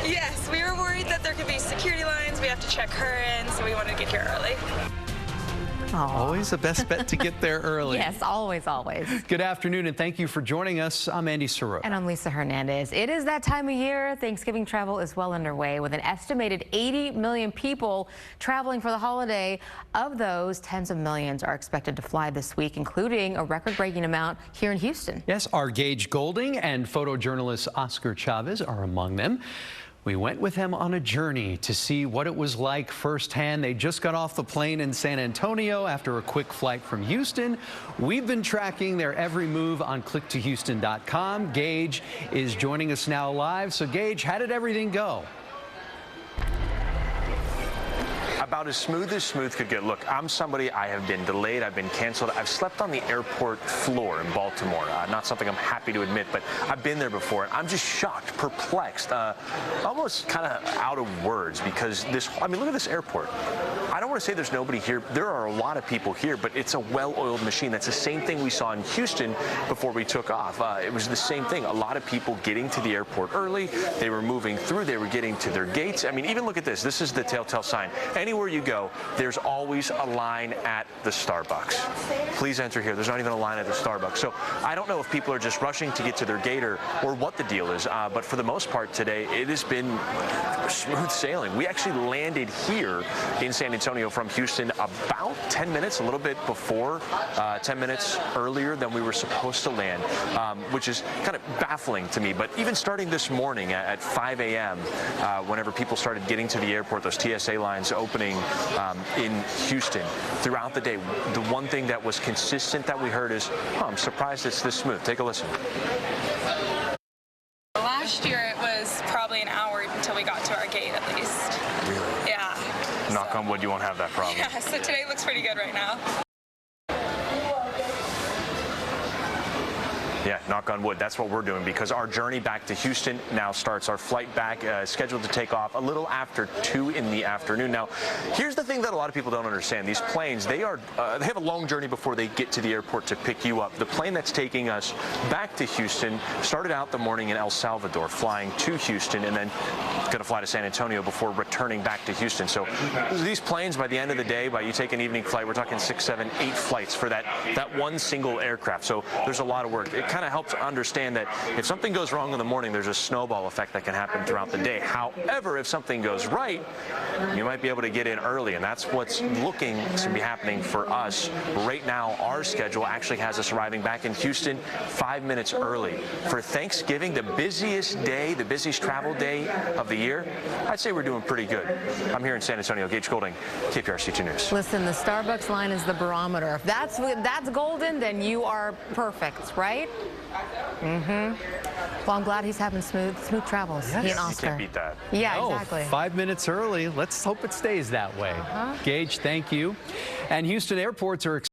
Yes, we were worried that there could be security lines. We have to check her in, so we wanted to get here early. Aww. Always the best bet to get there early. Yes, always, always. Good afternoon, and thank you for joining us. I'm Andy Sirota. And I'm Lisa Hernandez. It is that time of year. Thanksgiving travel is well underway, with an estimated 80 million people traveling for the holiday. Of those, tens of millions are expected to fly this week, including a record-breaking amount here in Houston. Yes, our Gage Goulding and photojournalist Oscar Chavez are among them. We went with them on a journey to see what it was like firsthand. They just got off the plane in San Antonio after a quick flight from Houston. We've been tracking their every move on click2houston.com. Gage is joining us now live. So Gage, how did everything go? About as smooth could get. Look, I'm somebody, I have been delayed, I've been canceled. I've slept on the airport floor in Baltimore. Not something I'm happy to admit, but I've been there before. And I'm just shocked, perplexed, almost kind of out of words, because I mean, look at this airport. I don't want to say there's nobody here. There are a lot of people here, but it's a well-oiled machine. That's the same thing we saw in Houston before we took off. It was the same thing. A lot of people getting to the airport early. They were moving through. They were getting to their gates. I mean, even look at this. This is the telltale sign. Anywhere you go, there's always a line at the Starbucks. Please enter here. There's not even a line at the Starbucks. So I don't know if people are just rushing to get to their gate or what the deal is, but for the most part today, it has been smooth sailing. We actually landed here in San Antonio from Houston about 10 minutes, a little bit before, 10 minutes earlier than we were supposed to land, which is kind of baffling to me. But even starting this morning at 5 a.m., whenever people started getting to the airport, those TSA lines opening in Houston throughout the day, the one thing that was consistent that we heard is, oh, I'm surprised it's this smooth. Take a listen. Last year it was probably an hour until we got to our gate at least. Really? Yeah. Knock on wood, you won't have that problem. Yeah, so today looks pretty good right now. Yeah, knock on wood. That's what we're doing, because our journey back to Houston now starts. Our flight back scheduled to take off a little after 2 in the afternoon. Now, here's the thing that a lot of people don't understand. These planes, they have a long journey before they get to the airport to pick you up. The plane that's taking us back to Houston started out the morning in El Salvador, flying to Houston, and then going to fly to San Antonio before returning back to Houston. So these planes, by the end of the day, by you take an evening flight, we're talking 6, 7, 8 flights for that one single aircraft. So there's a lot of work. It kind of helps understand that if something goes wrong in the morning, there's a snowball effect that can happen throughout the day. However, if something goes right, you might be able to get in early, and that's what's looking to be happening for us. Right now, our schedule actually has us arriving back in Houston 5 minutes early. For Thanksgiving, the busiest day, the busiest travel day of the year, I'd say we're doing pretty good. I'm here in San Antonio. Gage Goulding, KPRC-TV News. Listen, the Starbucks line is the barometer. If that's golden, then you are perfect, right? Well, I'm glad he's having smooth travels. Yes. He and Oscar. You can't beat that. Yeah, Oh, exactly. 5 minutes early. Let's hope it stays that way. Gage, thank you. And Houston airports are